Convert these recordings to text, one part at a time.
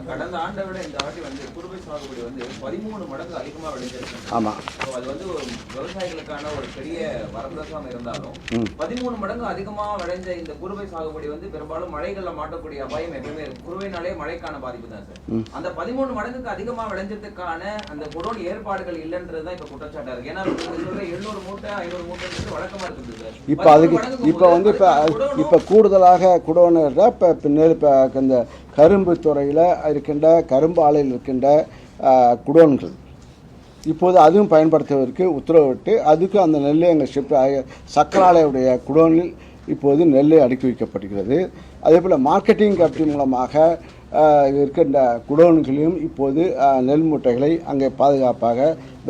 கடந்த ஆண்டை விட இந்த ஆண்டு வந்து குறுவை சாகுபடி வந்து 13 மடங்கு அதிகமா விளைஞ்சிருக்கு. ஆமா, அது வந்து விவசாயிகளுக்கான ஒரு பெரிய வரப்பிரசாதம் இருந்தாலும் 13 மடங்கு அதிகமா விளைஞ்ச இந்த குறுவை சாகுபடி வந்து பெரும்பாலும் மழைகள்ல மாட்டக்கூடிய அபாயம் எப்பவுமே இருக்கு. குறுவைனாலே மழைக்கான பாதிப்பு தான் சார். அந்த 13 மடங்குக்கு அதிகமா விளைஞ்சதுக்கான அந்த குடோன் ஏற்பாடுகள் இல்லைன்றதுதான் இப்ப குற்றச்சாட்டா இருக்கு. ஏன்னா 700 மூட்டை 500 மூட்டை வழக்கமா இருக்குது சார். இப்ப அதுக்கு இப்ப வந்து இப்ப கூடுதலாக குடோன் இந்த கரும்பு துறையில் இருக்கின்ற கரும்பு ஆலையில் இருக்கின்ற குடோன்கள் இப்போது அதுவும் பயன்படுத்துவதற்கு உத்தரவிட்டு அதுக்கு அந்த நெல்லை எங்கள் சக்கர ஆலையுடைய குடோனில் இப்போது நெல்லை அடுக்கி வைக்கப்படுகிறது. அதே போல் மார்க்கெட்டிங் கமிட்டி மூலமாக இருக்கின்ற குடோன்களையும் இப்போது நெல் மூட்டைகளை அங்கே பாதுகாப்பாக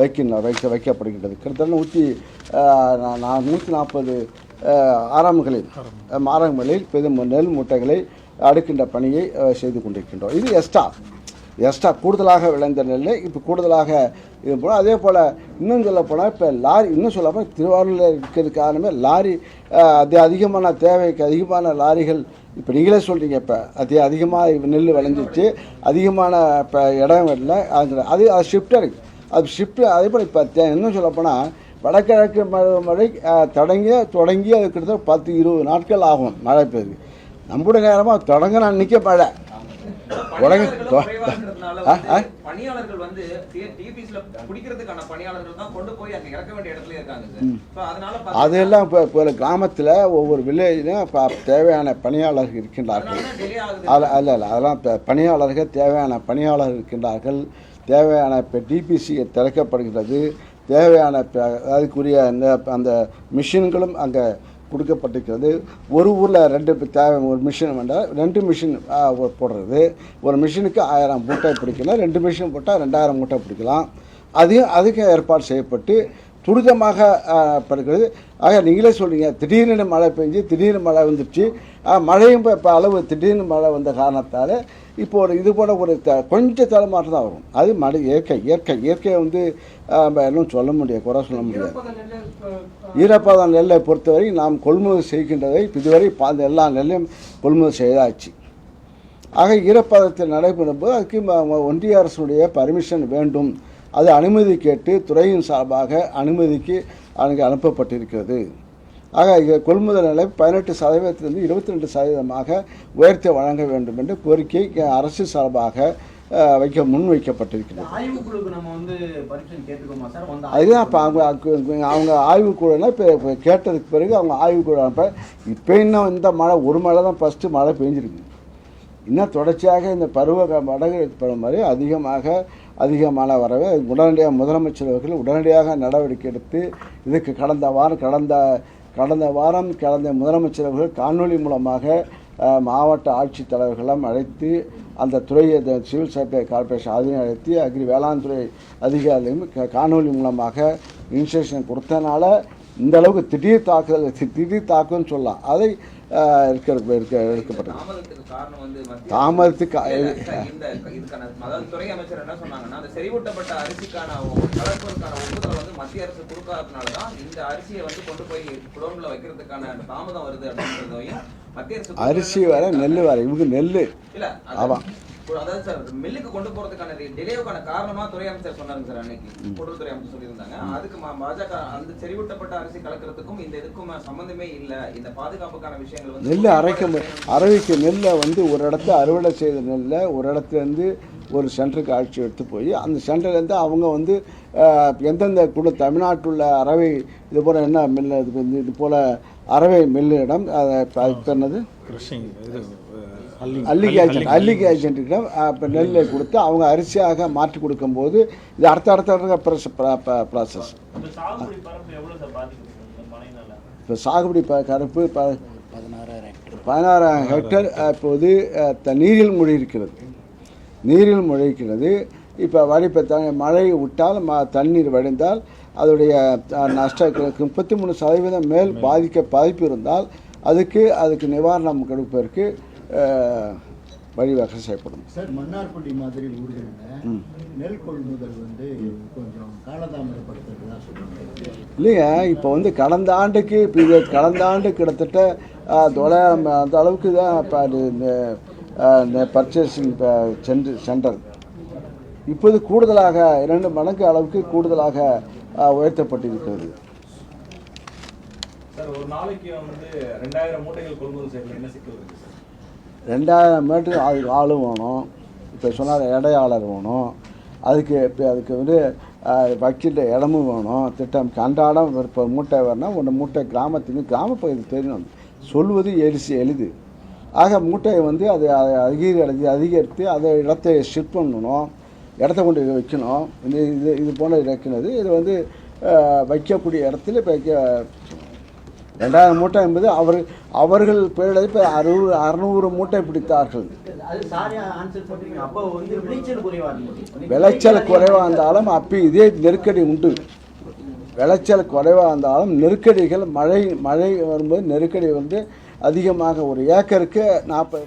வைக்கப்படுகின்றது. கிட்டத்தட்ட 140 ஆரம்பங்களில் நெல் மூட்டைகளை அடுக்கின்ற பணியை செய்து கொண்டிருக்கின்றோம். இது எக்ஸ்ட்ரா கூடுதலாக விளைந்த நெல்லை இப்போ கூடுதலாக இது போல். அதே போல் இன்னும் சொல்ல போனால் இப்போ லாரி இன்னும் சொல்ல போனால் திருவாரூரில் இருக்கிறது காரணமே லாரி அதிகமான தேவைக்கு அதிகமான லாரிகள் இப்போ நீங்களே சொல்கிறீங்க. இப்போ அதிகமாக நெல் விளைஞ்சிச்சு, அதிகமான இப்போ இடம் இல்லை, அது ஷிஃப்டாக இருக்குது. அது ஷிஃப்ட் அதே போல் இப்போ இன்னும் சொல்லப்போனால் வடகிழக்கு மழை தொடங்கி அது கிட்டத்தட்ட 10-20 நாட்கள் ஆகும் மழை பெய்யுது. நம்முடைய நேரமாக தொடங்கின அன்றைக்கே மழை பணியாளர்கள் வந்து குடிக்கிறதுக்கான பணியாளர்கள் தான் கொண்டு போய் அங்க இறக்க வேண்டிய இடத்துல இருக்காங்க. அதெல்லாம் இப்போ கிராமத்தில் ஒவ்வொரு வில்லேஜ்லையும் தேவையான பணியாளர்கள் இருக்கின்றார்கள். அதெல்லாம் பணியாளர்கள் தேவையான பணியாளர்கள் இருக்கின்றார்கள். தேவையான இப்போ டிபிசி திறக்கப்படுகிறது. தேவையான அதுக்குரிய அந்த மிஷின்களும் அங்கே கொடுக்கப்பட்டிருக்கிறது. ஒரு ஊரில் 2 தேவை. ஒரு மிஷின் வேண்டாம், 2 மிஷின் போடுறது. ஒரு மிஷினுக்கு 1000 மூட்டை பிடிக்கணும், 2 மிஷின் போட்டால் 2000 மூட்டை பிடிக்கலாம். அதுக்கு ஏற்பாடு செய்யப்பட்டு துரிதமாக படுகிறது. ஆக நீங்களே சொல்கிறீங்க, திடீர்னு மழை பெஞ்சு திடீர்னு மழை வந்துடுச்சு. மழையும் இப்போ அளவு திடீர்னு மழை வந்த காரணத்தால் இப்போ இது போல ஒரு கொஞ்சம் தலைமாற்றம் தான் வரும். அது மழை இயற்கையை வந்து இன்னும் சொல்ல முடியாது, குறை சொல்ல முடியாது. ஈரப்பதம் நெல்லை பொறுத்தவரை நாம் கொள்முதல் செய்கின்றதை இதுவரை எல்லா நெல்லையும் கொள்முதல் செய்தாச்சு. ஆக ஈரப்பதத்தில் நடைபெறும் போது அதுக்கு ஒன்றிய அரசுடைய பர்மிஷன் வேண்டும். அது அனுமதி கேட்டு துறையின் சார்பாக அனுமதிக்கு அங்கே அனுப்பப்பட்டிருக்கிறது. ஆக கொள்முதல் நிலை 18% 22% உயர்த்தி வழங்க வேண்டும் என்ற கோரிக்கை அரசு சார்பாக முன்வைக்கப்பட்டிருக்கிறது. அதுதான் இப்போ அவங்க ஆய்வுக்குழுனா இப்போ கேட்டதுக்கு பிறகு அவங்க ஆய்வுக்குழு அனுப்ப. இப்போ இன்னும் இந்த மழை ஒரு மழை தான் ஃபஸ்ட்டு மழை பெஞ்சிருக்கு. இன்னும் தொடர்ச்சியாக இந்த வடகிழக்கு மாதிரி அதிகமான வரவே உடனடியாக முதலமைச்சர் அவர்கள் உடனடியாக நடவடிக்கை எடுத்து இதுக்கு கடந்த வாரம் முதலமைச்சர் அவர்கள் காணொலி மூலமாக மாவட்ட ஆட்சித்தலைவர்களும் அழைத்து அந்த துறையை சிவில் சப்ளை கார்பரேஷன் அதையும் அழைத்து வேளாண் துறை அதிகாரிகளையும் காணொலி மூலமாக இன்ஸ்ட்ரக்ஷன் கொடுத்தனால இந்த அளவுக்கு திடீர் தாக்குதல்னு சொல்லலாம். அதை எடுக்கப்பட்டது. தாமதத்துக்கு துறை அமைச்சர் என்ன சொன்னாங்கன்னா, அந்த செறிவூட்டப்பட்ட அரிசிக்கான ஒப்புதல் வந்து மத்திய அரசு கொடுக்காதனாலதான் இந்த அரிசியை வந்து கொண்டு போய் குடோன்ல வைக்கிறதுக்கான தாமதம் வருது அப்படின்றதையும் மத்திய அரசு அரிசி வர நெல் வர இவங்க நெல் இல்ல அதாவது சார் மில்லுக்கு கொண்டு போறதுக்கான டிலேவுக்கான காரணமா துறை அமைச்சர் சொன்னாங்க சார். அன்னைக்கு கூட்டுறவுத்துறை அமைச்சர் சொல்லியிருந்தாங்க. அதுக்கு பாஜக அந்த செறிவூட்டப்பட்ட அரிசி கலக்கிறதுக்கும் இந்த இதுக்கும் சம்பந்தமே இல்லை. இந்த பாதுகாப்புக்கான விஷயங்கள் வந்து நெல் அரைக்க நெல்லை வந்து ஒரு இடத்துல அறுவடை செய்த நெல்லை ஒரு இடத்துல இருந்து ஒரு சென்டருக்கு ஆட்சி எடுத்து போய் அந்த சென்டர்லேருந்து அவங்க வந்து எந்தெந்த தமிழ்நாட்டில் உள்ள அரவை இது போல் என்ன மில் இது போல் அரவை மில்லிடம் அதுக்கு என்னது அல்லிகை ஏஜென்ட்டிடம் இப்போ நெல்லை கொடுத்து அவங்க அரிசியாக மாற்றி கொடுக்கும்போது இது அடுத்த ப்ராசஸ். இப்போ சாகுபடி கருப்பு 16,000 ஹெக்டர் இப்போது நீரில் மூழ்கியிருக்கிறது. இப்போ மழை விட்டால் தண்ணீர் வடிந்தால் அதோடைய நஷ்டம் 33% மேல் பாதிப்பு இருந்தால் அதுக்கு நிவாரணம் கொடுப்பதற்கு வழிவகை செய்யப்படும். சார், மன்னார்குடி மாதிரி ஊர்களில் நெல் கொள்முதல் வந்து கொஞ்சம் காலதாமதப்படுத்துறதா சொல்லுவாங்க இல்லைங்க. இப்போ வந்து கடந்த ஆண்டு கிட்டத்தட்ட அந்த அளவுக்கு தான் இப்போ பர்ச்சேசிங் சென்டர் இப்போது கூடுதலாக 2 மடங்கு அளவுக்கு கூடுதலாக உயர்த்தப்பட்டிருக்கிறது. சார் ஒரு நாளைக்கு வந்து 2000 மூட்டைகள் கொள்முதல் செய்யணும், என்ன சிக்கல் இருக்கு சார்? 2000 மீட்டருக்கு அதுக்கு ஆளும் வேணும், இப்போ சொன்னார் இடையாளர் வேணும், அதுக்கு வந்து வக்கீல் இடமும் வேணும், திட்டம் அன்றாடம் இப்போ மூட்டை வரணும். ஒன்று மூட்டை கிராமப்பகுதி தெரியணும், சொல்வது எளிது. ஆக மூட்டையை வந்து அது அதிகரித்து அதை இடத்தை ஷிஃப்ட் பண்ணணும், இடத்த கொண்டு வைக்கணும். இது போல இருக்கிறது. இது வந்து வைக்கக்கூடிய இடத்துல இப்போ 2000 மூட்டை என்பது அவர்கள் பேரில் இப்போ 600 மூட்டை பிடித்தார்கள். விளைச்சல் குறைவாக இருந்தாலும் அப்போ இதே நெருக்கடி உண்டு. விளைச்சல் குறைவாக இருந்தாலும் நெருக்கடிகள் மழை வரும்போது நெருக்கடி வந்து அதிகமாக ஒரு ஏக்கருக்கு 40